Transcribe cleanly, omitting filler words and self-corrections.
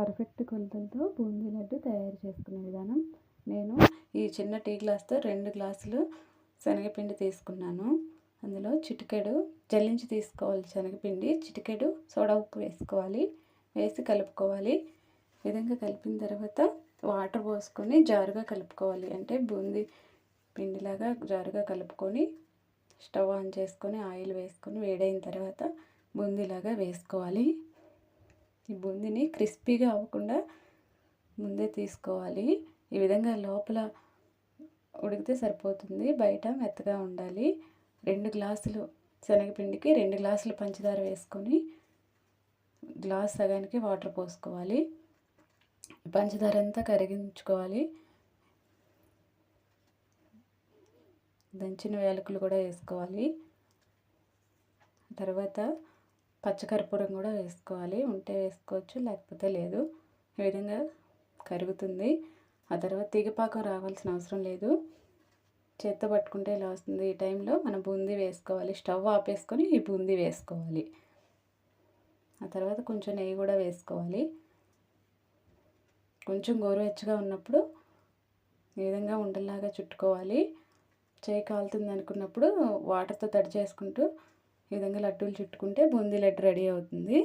Perfect కొలతలతో బూందీ లడ్డు తయారు చేసుకునే విధానం. నేను ఈ చిన్న టీ గ్లాస్తో 2 గ్లాసులు శనగపిండి తీసుకున్నాను. అందులో చిటికెడు జల్లించి తీసుకోవాలి శనగపిండి, చిటికెడు సోడా ఉప్పు వేసుకోవాలి. వేసి కలుపుకోవాలి. ఈ విధంగా కలిపిన తర్వాత వాటర్ పోసుకొని జారుగా కలుపుకోవాలి. అంటే బూందీ పిండిలాగా జారుగా కలుపుకొని స్టవ్ ఆన్ చేసుకొని ఆయిల్ వేసుకొని వేడైన తర్వాత బూందీలాగా వేసుకోవాలి. ఈ బూందీని క్రిస్పీగా అవ్వకుండా ముందే తీసుకోవాలి. ఈ విధంగా లోపల ఉడికితే సరిపోతుంది, బయట మెత్తగా ఉండాలి. 2 గ్లాసులు శనగపిండికి 2 గ్లాసులు పంచదార వేసుకొని గ్లాస్ సగానికి వాటర్ పోసుకోవాలి. పంచదార అంతా కరిగించుకోవాలి. దంచిన యాలకులు కూడా వేసుకోవాలి. తర్వాత పచ్చకర్పూరం కూడా వేసుకోవాలి. ఉంటే వేసుకోవచ్చు, లేకపోతే లేదు. ఈ విధంగా కరుగుతుంది. ఆ తర్వాత తీగపాకం రావాల్సిన అవసరం లేదు, చేత్తో పట్టుకుంటే ఇలా వస్తుంది. ఈ టైంలో మనం బూందీ వేసుకోవాలి. స్టవ్ ఆపేసుకొని ఈ బూందీ వేసుకోవాలి. ఆ తర్వాత కొంచెం నెయ్యి కూడా వేసుకోవాలి. కొంచెం గోరువెచ్చగా ఉన్నప్పుడు ఈ విధంగా ఉండల్లాగా చుట్టుకోవాలి. చేయి కాలుతుంది అనుకున్నప్పుడు వాటర్తో తడి చేసుకుంటూ ఈ విధంగా లడ్డూలు చుట్టుకుంటే బూందీ లడ్డు రెడీ అవుతుంది.